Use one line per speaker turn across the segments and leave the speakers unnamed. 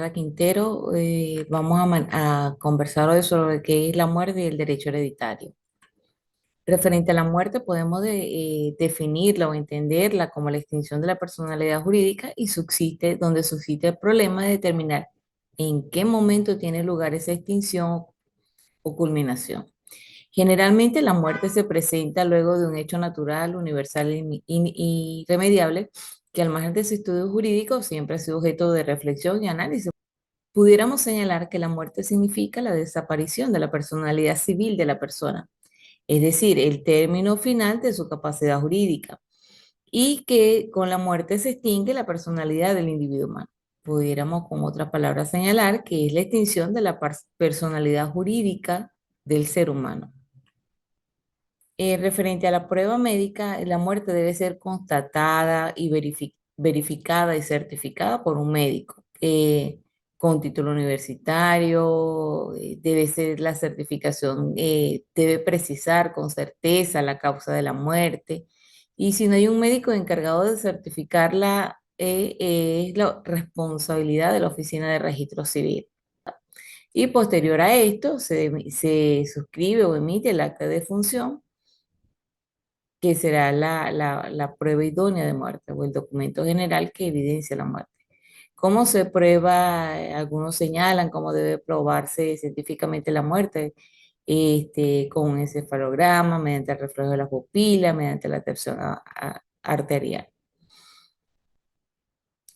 Ricarda Quintero. Vamos a conversar hoy sobre qué es la muerte y el derecho hereditario. Referente a la muerte, podemos definirla o entenderla como la extinción de la personalidad jurídica y subsiste donde subsiste el problema de determinar en qué momento tiene lugar esa extinción o culminación. Generalmente la muerte se presenta luego de un hecho natural, universal y irremediable que al margen de su estudio jurídico siempre ha sido objeto de reflexión y análisis. Pudiéramos señalar que la muerte significa la desaparición de la personalidad civil de la persona, es decir, el término final de su capacidad jurídica, y que con la muerte se extingue la personalidad del individuo humano. Pudiéramos, con otras palabras, señalar que es la extinción de la personalidad jurídica del ser humano. Referente a la prueba médica, la muerte debe ser constatada y verificada y certificada por un médico con título universitario. Debe ser la certificación, debe precisar con certeza la causa de la muerte. Y si no hay un médico encargado de certificarla, es la responsabilidad de la Oficina de Registro Civil. Y posterior a esto, se suscribe o emite el acta de función que será la prueba idónea de muerte o el documento general que evidencia la muerte. ¿Cómo se prueba? Algunos señalan cómo debe probarse científicamente la muerte, con un encefalograma, mediante el reflejo de la pupila, mediante la tensión arterial.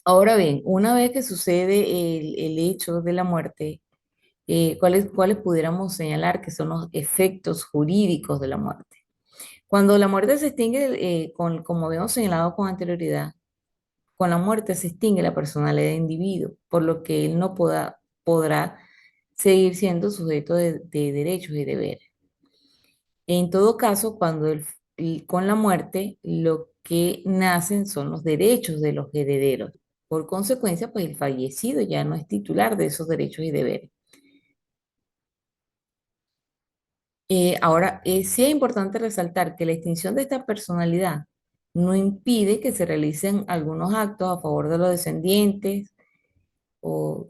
Ahora bien, una vez que sucede el hecho de la muerte, ¿cuáles pudiéramos señalar que son los efectos jurídicos de la muerte? Cuando la muerte se extingue, como habíamos señalado con anterioridad, con la muerte se extingue la personalidad del individuo, por lo que él no podrá seguir siendo sujeto de derechos y deberes. En todo caso, con la muerte, lo que nacen son los derechos de los herederos. Por consecuencia, pues el fallecido ya no es titular de esos derechos y deberes. Ahora, sí es importante resaltar que la extinción de esta personalidad no impide que se realicen algunos actos a favor de los descendientes o,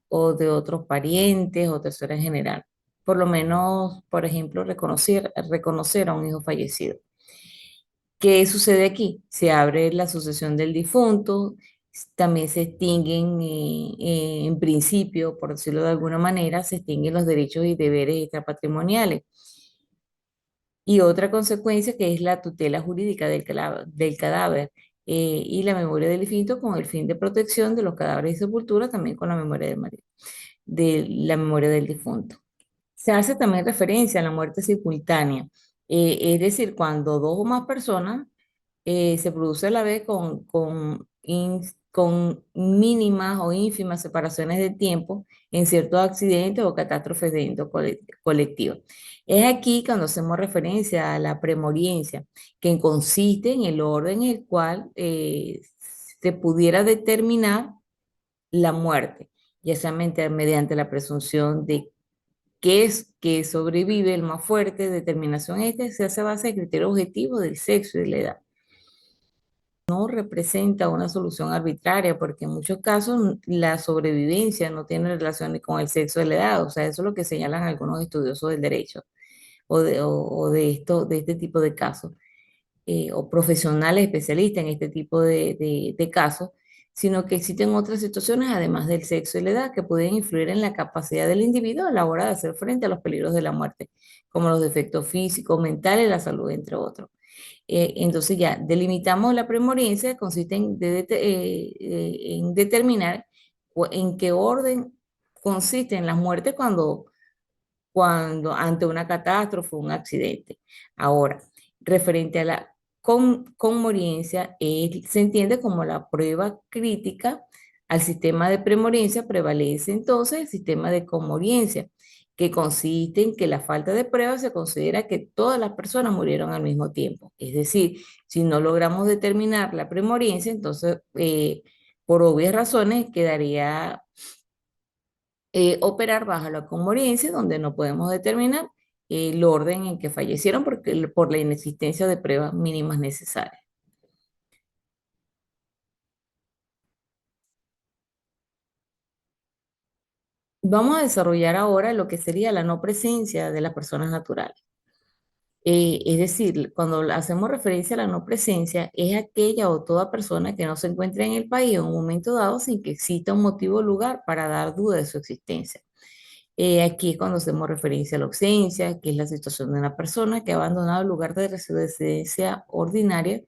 o de otros parientes o terceros en general. Por lo menos, por ejemplo, reconocer a un hijo fallecido. ¿Qué sucede aquí? Se abre la sucesión del difunto, también se extinguen, en principio, por decirlo de alguna manera, se extinguen los derechos y deberes extrapatrimoniales. Y otra consecuencia que es la tutela jurídica del cadáver y la memoria del difunto con el fin de protección de los cadáveres y sepultura, también con la memoria de la memoria del difunto. Se hace también referencia a la muerte simultánea, es decir, cuando dos o más personas se produce a la vez con mínimas o ínfimas separaciones de tiempo en ciertos accidentes o catástrofes de índole colectiva. Es aquí cuando hacemos referencia a la premoriencia, que consiste en el orden en el cual se pudiera determinar la muerte, ya sea mediante la presunción de que es que sobrevive el más fuerte, determinación se hace a base de criterios objetivos del sexo y de la edad. No representa una solución arbitraria, porque en muchos casos la sobrevivencia no tiene relación ni con el sexo de la edad, o sea, eso es lo que señalan algunos estudiosos del derecho de este tipo de casos, o profesionales especialistas en este tipo de casos, sino que existen otras situaciones, además del sexo y la edad, que pueden influir en la capacidad del individuo a la hora de hacer frente a los peligros de la muerte, como los defectos físicos, mentales, la salud, entre otros. Entonces ya delimitamos la premoriencia, consiste en determinar en qué orden consisten las muertes cuando ante una catástrofe o un accidente. Ahora, referente a la conmoriencia, se entiende como la prueba crítica al sistema de premoriencia, prevalece entonces el sistema de conmoriencia, que consiste en que la falta de prueba se considera que todas las personas murieron al mismo tiempo. Es decir, si no logramos determinar la premoriencia, entonces, por obvias razones, quedaría operar bajo la conmoriencia, donde no podemos determinar el orden en que fallecieron por la inexistencia de pruebas mínimas necesarias. Vamos a desarrollar ahora lo que sería la no presencia de las personas naturales. Es decir, cuando hacemos referencia a la no presencia, es aquella o toda persona que no se encuentra en el país en un momento dado sin que exista un motivo o lugar para dar duda de su existencia. Aquí es cuando hacemos referencia a la ausencia, que es la situación de una persona que ha abandonado el lugar de residencia ordinaria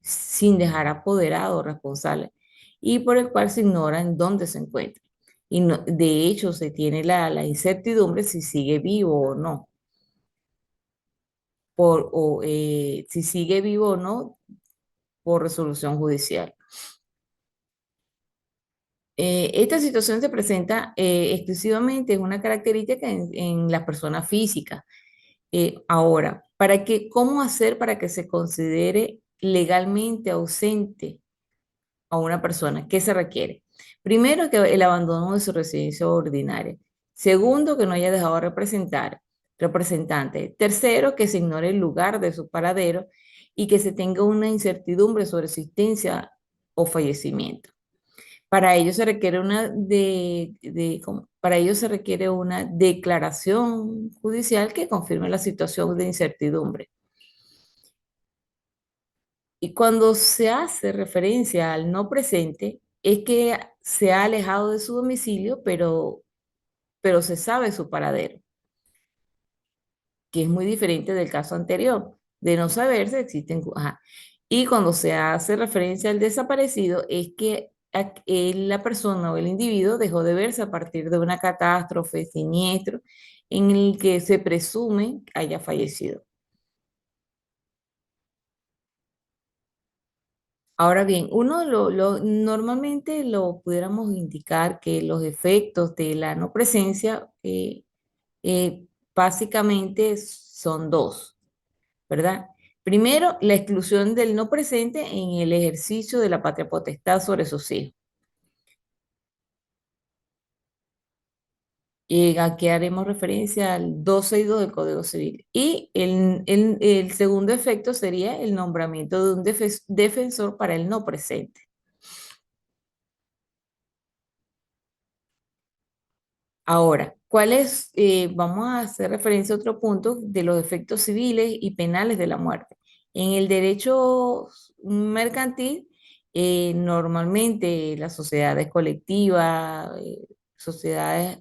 sin dejar apoderado o responsable y por el cual se ignora en dónde se encuentra. Y de hecho, se tiene la incertidumbre si sigue vivo o no, si sigue vivo o no por resolución judicial. Esta situación se presenta exclusivamente, es una característica en las personas físicas. Ahora, ¿cómo hacer para que se considere legalmente ausente a una persona? ¿Qué se requiere? Primero, que el abandono de su residencia ordinaria. Segundo, que no haya dejado de representante. Tercero, que se ignore el lugar de su paradero y que se tenga una incertidumbre sobre su existencia o fallecimiento. Para ello se requiere para ello se requiere una declaración judicial que confirme la situación de incertidumbre. Y cuando se hace referencia al no presente, es que se ha alejado de su domicilio, pero se sabe su paradero, que es muy diferente del caso anterior, de no saberse existen. Ajá. Y cuando se hace referencia al desaparecido, es que la persona o el individuo dejó de verse a partir de una catástrofe, siniestro, en el que se presume haya fallecido. Ahora bien, normalmente lo pudiéramos indicar que los efectos de la no presencia eh, básicamente son dos, ¿verdad? Primero, la exclusión del no presente en el ejercicio de la patria potestad sobre sus hijos. Aquí haremos referencia al 262 del Código Civil. Y el segundo efecto sería el nombramiento de un defensor para el no presente. Ahora, vamos a hacer referencia a otro punto de los efectos civiles y penales de la muerte. En el derecho mercantil, normalmente las sociedades colectivas, sociedades,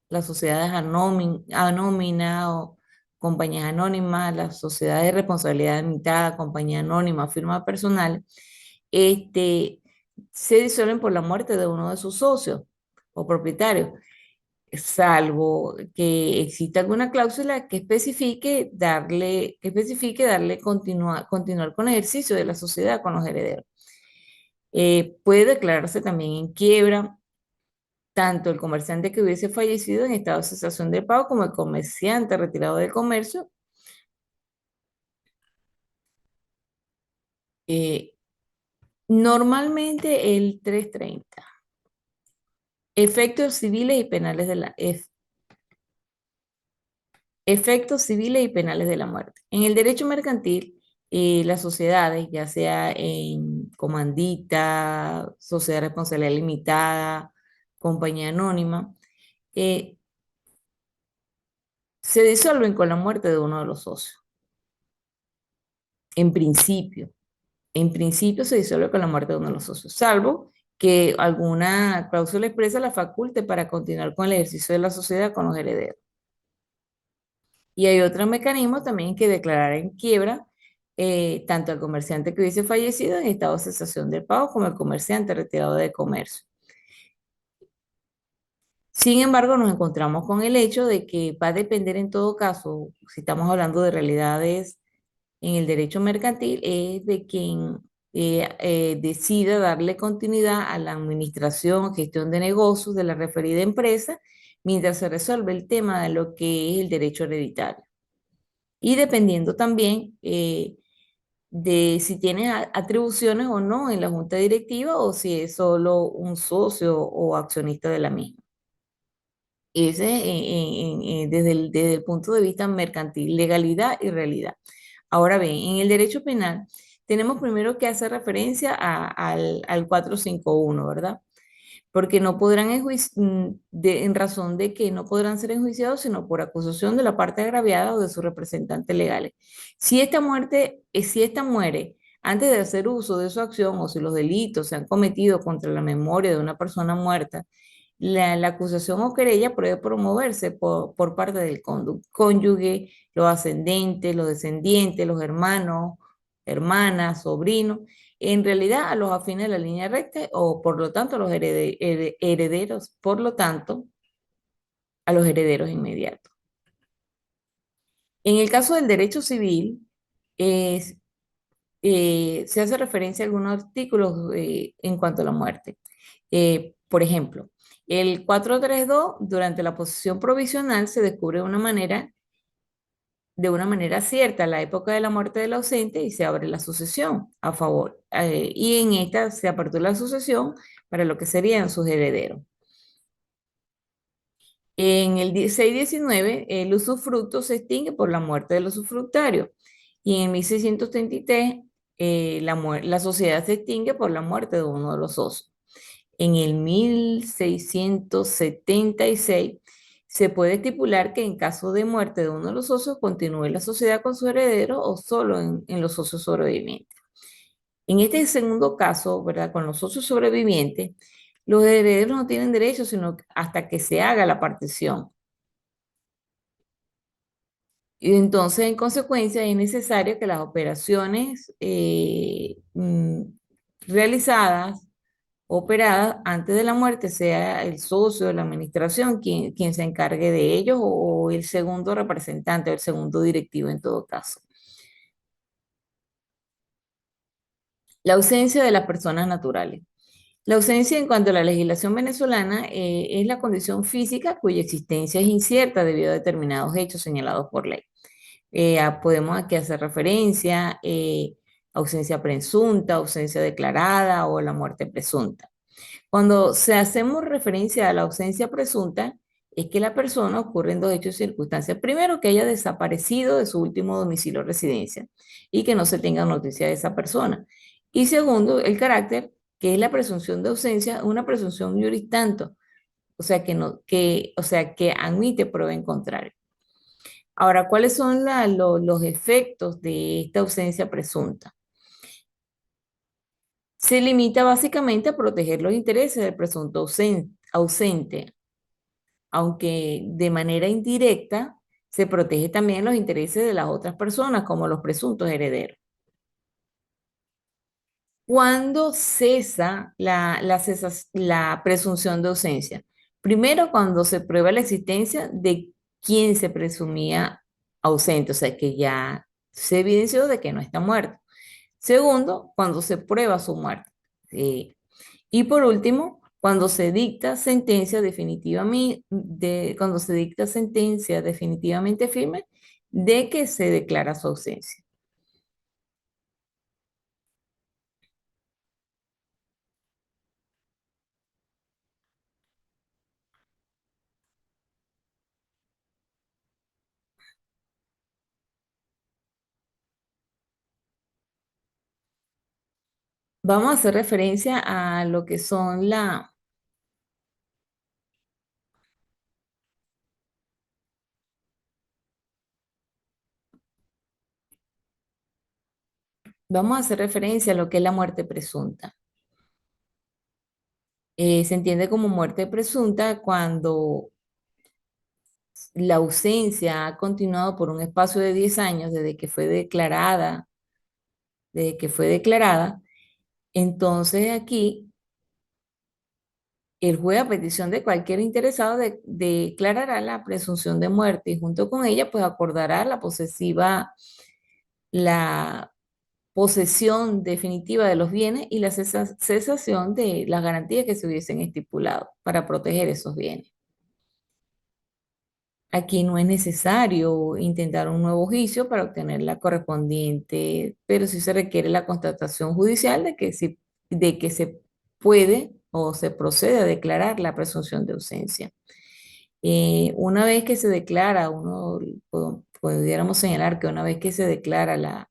las sociedades anónimas o compañías anónimas, las sociedades de responsabilidad limitada, compañía anónima, firma personal, este, se disuelven por la muerte de uno de sus socios o propietarios, salvo que exista alguna cláusula que especifique darle continuar con el ejercicio de la sociedad con los herederos. Puede declararse también en quiebra tanto el comerciante que hubiese fallecido en estado de cesación de pago como el comerciante retirado del comercio. eh, Normalmente el 330. Efectos civiles y penales de la, efectos civiles y penales de la muerte. En el derecho mercantil, las sociedades, ya sea en comandita, sociedad de responsabilidad limitada, compañía anónima, eh, se disuelven con la muerte de uno de los socios. En principio, en principio se disuelve con la muerte de uno de los socios, salvo que alguna cláusula expresa la faculte para continuar con el ejercicio de la sociedad con los herederos. Y hay otro mecanismo también que declarar en quiebra tanto al comerciante que hubiese fallecido en estado de cesación del pago como al comerciante retirado de comercio. Sin embargo, nos encontramos con el hecho de que va a depender en todo caso, si estamos hablando de realidades en el derecho mercantil, es de quien decida darle continuidad a la administración, gestión de negocios de la referida empresa, mientras se resuelve el tema de lo que es el derecho hereditario. Y dependiendo también de si tiene atribuciones o no en la junta directiva o si es solo un socio o accionista de la misma. Ese desde el punto de vista mercantil, legalidad y realidad. Ahora bien, en el derecho penal tenemos primero que hacer referencia al 451, ¿verdad? porque no podrán en razón de que no podrán ser enjuiciados sino por acusación de la parte agraviada o de sus representantes legales. Si esta muere antes de hacer uso de su acción o si los delitos se han cometido contra la memoria de una persona muerta, la acusación o querella puede promoverse por parte del cónyuge, los ascendentes, los descendientes, los hermanos, hermanas, sobrinos, en realidad a los afines de la línea recta o por lo tanto a los herederos, por lo tanto a los herederos inmediatos. En el caso del derecho civil, es, se hace referencia a algunos artículos en cuanto a la muerte. Por ejemplo, el 432, durante la posesión provisional, se descubre de una manera cierta la época de la muerte del ausente y se abre la sucesión a favor. Y en esta se apertura la sucesión para lo que serían sus herederos. En el 1619, el usufructo se extingue por la muerte del usufructario. Y en 1633, la sociedad se extingue por la muerte de uno de los socios. En el 1676 se puede estipular que en caso de muerte de uno de los socios continúe la sociedad con su heredero o solo en los socios sobrevivientes. En este segundo caso, ¿verdad? Con los socios sobrevivientes, los herederos no tienen derecho sino hasta que se haga la partición. Y entonces, en consecuencia, es necesario que las operaciones realizadas, operadas antes de la muerte, sea el socio de la administración quien se encargue de ellos o el segundo representante o el segundo directivo en todo caso. La ausencia de las personas naturales. La ausencia en cuanto a la legislación venezolana es la condición física cuya existencia es incierta debido a determinados hechos señalados por ley. Podemos aquí hacer referencia, ausencia presunta, ausencia declarada o la muerte presunta. Cuando se hacemos referencia a la ausencia presunta, es que la persona ocurre en dos hechos y circunstancias. Primero, que haya desaparecido de su último domicilio o residencia y que no se tenga noticia de esa persona. Y segundo, el carácter, que es la presunción de ausencia, una presunción juris tanto, o sea o sea, que admite prueba en contrario. Ahora, ¿cuáles son los efectos de esta ausencia presunta? Se limita básicamente a proteger los intereses del presunto ausente, aunque de manera indirecta se protege también los intereses de las otras personas, como los presuntos herederos. ¿Cuándo cesa la presunción de ausencia? Primero, cuando se prueba la existencia de quien se presumía ausente, o sea, que ya se evidenció de que no está muerto. Segundo, cuando se prueba su muerte. Y por último, cuando se dicta sentencia cuando se dicta sentencia definitivamente firme de que se declara su ausencia. Vamos a hacer referencia a lo que son vamos a hacer referencia a lo que es la muerte presunta. Se entiende como muerte presunta cuando la ausencia ha continuado por un espacio de 10 años desde que fue declarada. Entonces aquí el juez, a petición de cualquier interesado, declarará la presunción de muerte y junto con ella, pues acordará la posesión definitiva de los bienes y la cesación de las garantías que se hubiesen estipulado para proteger esos bienes. Aquí no es necesario intentar un nuevo juicio para obtener la correspondiente, pero sí se requiere la constatación judicial de que se puede o se procede a declarar la presunción de ausencia. Una vez que se declara, pudiéramos señalar que una vez que se declara la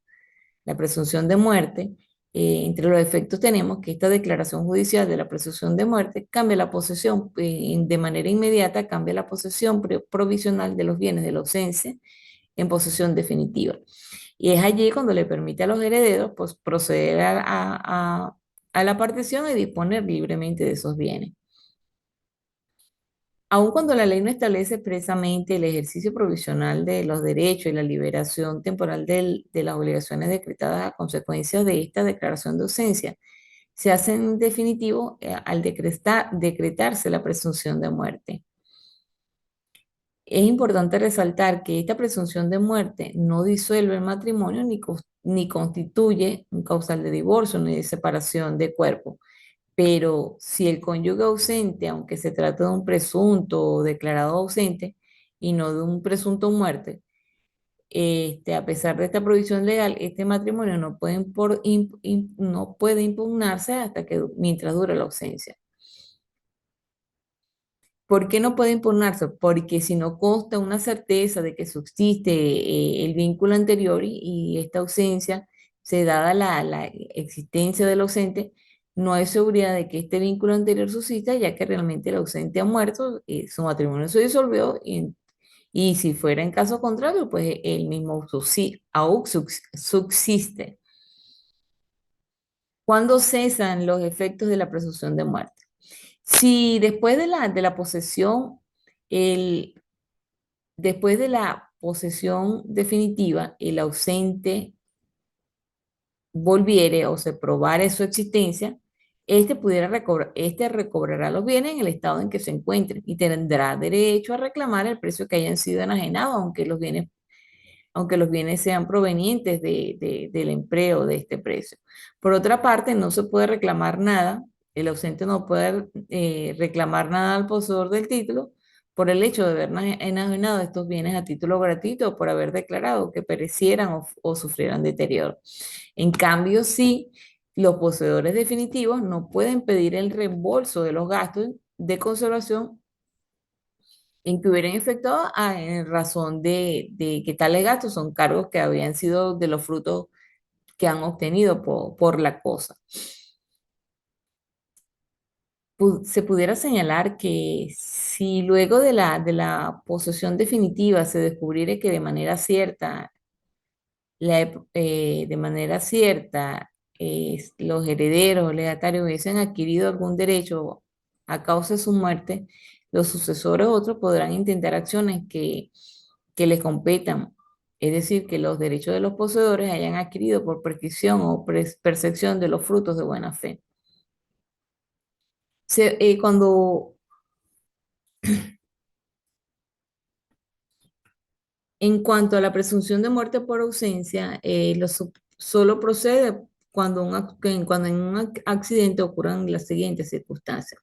presunción de muerte, Entre los efectos tenemos que esta declaración judicial de la presunción de muerte cambia la posesión, de manera inmediata cambia la posesión provisional de los bienes de la ausencia en posesión definitiva. Y es allí cuando le permite a los herederos pues, proceder a la partición y disponer libremente de esos bienes. Aun cuando la ley no establece expresamente el ejercicio provisional de los derechos y la liberación temporal de las obligaciones decretadas a consecuencia de esta declaración de ausencia, se hace en definitivo al decretarse la presunción de muerte. Es importante resaltar que esta presunción de muerte no disuelve el matrimonio ni constituye un causal de divorcio ni de separación de cuerpo. Pero si el cónyuge ausente, aunque se trate de un presunto o declarado ausente y no de un presunto muerte, a pesar de esta prohibición legal, este matrimonio no puede impugnarse hasta que mientras dure la ausencia. ¿Por qué no puede impugnarse? Porque si no consta una certeza de que subsiste el vínculo anterior y esta ausencia, se dada la existencia del ausente, no hay seguridad de que este vínculo anterior subsista, ya que realmente el ausente ha muerto, su matrimonio se disolvió y si fuera en caso contrario, pues el mismo aún subsiste. ¿Cuándo cesan los efectos de la presunción de muerte? Si después de la posesión, el, después de la posesión definitiva, el ausente volviere o se probare su existencia, este recobrará los bienes en el estado en que se encuentren y tendrá derecho a reclamar el precio que hayan sido enajenados, aunque los bienes sean provenientes del empleo de este precio. Por otra parte, no se puede reclamar nada, el ausente no puede reclamar nada al poseedor del título por el hecho de haber enajenado estos bienes a título gratuito o por haber declarado que perecieran o sufrieran deterioro. En cambio, sí, los poseedores definitivos no pueden pedir el reembolso de los gastos de conservación en que hubieran efectuado en razón de que tales gastos son cargos que habían sido de los frutos que han obtenido por la cosa. Se pudiera señalar que si luego de la posesión definitiva se descubriera que de manera cierta los herederos o legatarios hubiesen adquirido algún derecho a causa de su muerte, los sucesores otros podrán intentar acciones que les competan, es decir, que los derechos de los poseedores hayan adquirido por prescripción o percepción de los frutos de buena fe. Cuando En cuanto a la presunción de muerte por ausencia, solo procede cuando en un accidente ocurran las siguientes circunstancias.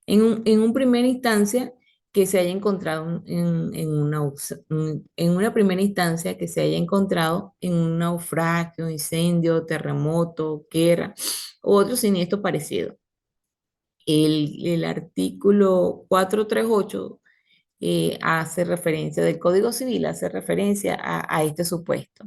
En una primera instancia, que se haya encontrado en una primera instancia que se haya encontrado en un naufragio, incendio, terremoto, guerra u otro siniestro parecido. El artículo 438 hace referencia del Código Civil, hace referencia a este supuesto.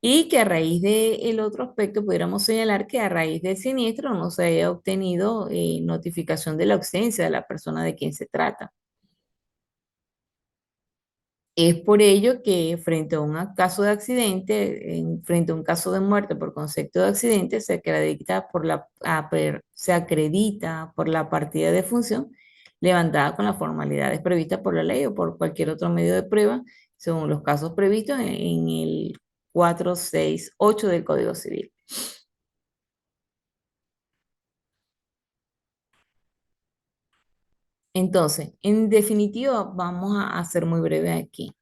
Y que a raíz del otro aspecto pudiéramos señalar que a raíz del siniestro no se haya obtenido notificación de la ausencia de la persona de quien se trata. Es por ello que frente a un caso de accidente, frente a un caso de muerte por concepto de accidente, se acredita por la partida de función levantada con las formalidades previstas por la ley o por cualquier otro medio de prueba, según los casos previstos en el 468 del Código Civil. Entonces, en definitiva, vamos a ser muy breve aquí.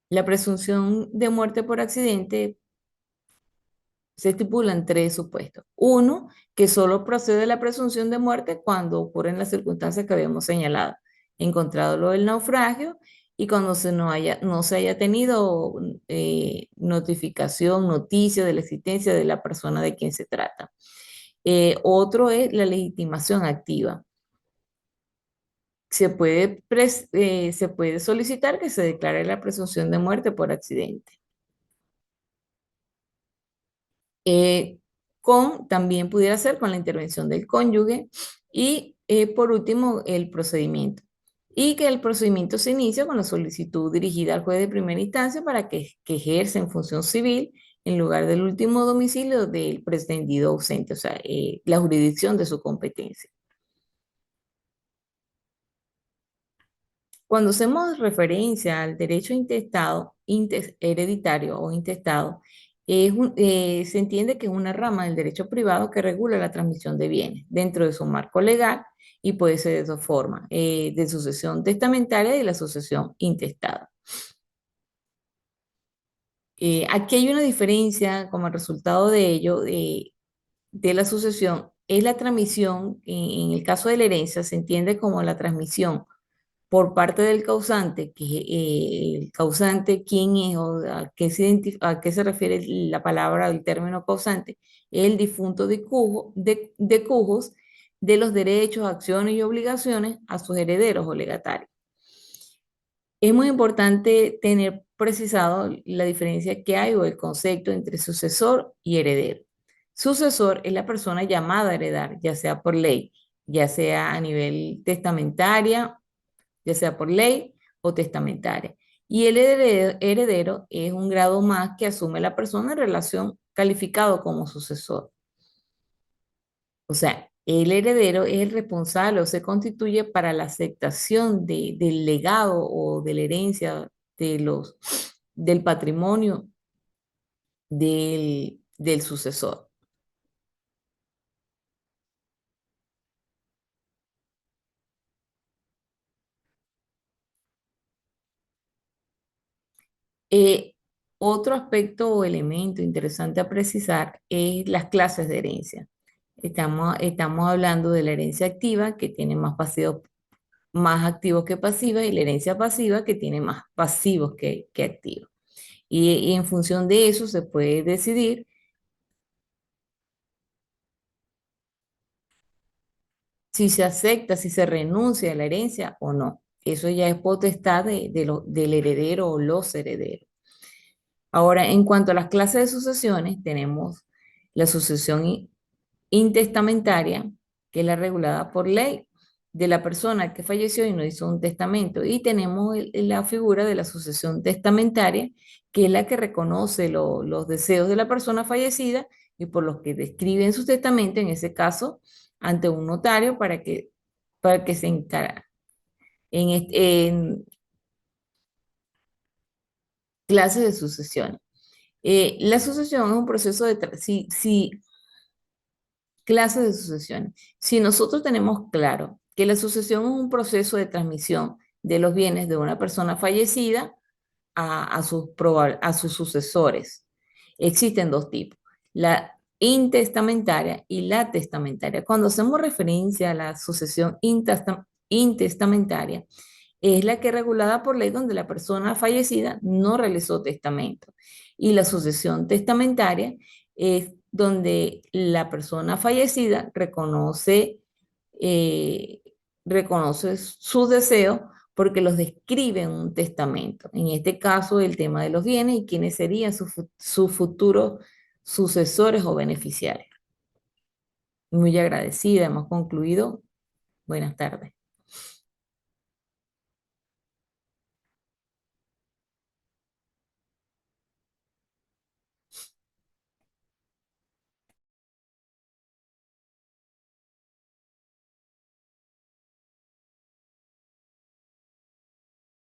La presunción de muerte por accidente se estipulan tres supuestos. Uno, que solo procede la presunción de muerte cuando ocurren las circunstancias que habíamos señalado, encontrado lo del naufragio y cuando no se haya tenido notificación, noticia de la existencia de la persona de quien se trata. Otro es la legitimación activa. Se puede solicitar que se declare la presunción de muerte por accidente. eh, también pudiera ser con la intervención del cónyuge y por último el procedimiento. Y que el procedimiento se inicia con la solicitud dirigida al juez de primera instancia para que ejerza en función civil en lugar del último domicilio del pretendido ausente, o sea, la jurisdicción de su competencia. Cuando hacemos referencia al derecho intestado, hereditario o intestado, se entiende que es una rama del derecho privado que regula la transmisión de bienes dentro de su marco legal y puede ser de dos formas, de sucesión testamentaria y la sucesión intestada. Aquí hay una diferencia como resultado de ello, de la sucesión, es la transmisión, en el caso de la herencia, se entiende como la transmisión por parte del causante, que el causante, quién es o a qué se refiere la palabra, el término causante, es el difunto de cujos de los derechos, acciones y obligaciones a sus herederos o legatarios. Es muy importante tener precisado la diferencia que hay o el concepto entre sucesor y heredero. Sucesor es la persona llamada a heredar, ya sea por ley, ya sea a nivel testamentaria, ya sea por ley o testamentaria. Y el heredero es un grado más que asume la persona en relación calificado como sucesor. O sea, el heredero es el responsable o se constituye para la aceptación del legado o de la herencia del patrimonio del sucesor. Eh, Otro aspecto o elemento interesante a precisar es las clases de herencia. Estamos hablando de la herencia activa, que tiene más activos que pasivas, y la herencia pasiva, que tiene más pasivos que activos. Y en función de eso se puede decidir si se acepta, si se renuncia a la herencia o no. Eso ya es potestad del heredero o los herederos. Ahora, en cuanto a las clases de sucesiones, tenemos la sucesión intestamentaria, que es la regulada por ley de la persona que falleció y no hizo un testamento. Y tenemos la figura de la sucesión testamentaria, que es la que reconoce los deseos de la persona fallecida y por los que describe en su testamento, en ese caso, ante un notario para que se encara en clases de sucesión. La sucesión es un proceso si clases de sucesión. Si nosotros tenemos claro que la sucesión es un proceso de transmisión de los bienes de una persona fallecida a sus sucesores, existen dos tipos, la intestamentaria y la testamentaria. Cuando hacemos referencia a la sucesión intestamentaria, es la que es regulada por ley donde la persona fallecida no realizó testamento. Y la sucesión testamentaria es donde la persona fallecida eh, reconoce sus deseos porque los describe en un testamento. En este caso, el tema de los bienes y quiénes serían sus futuros sucesores o beneficiarios. Muy agradecida, hemos concluido. Buenas tardes.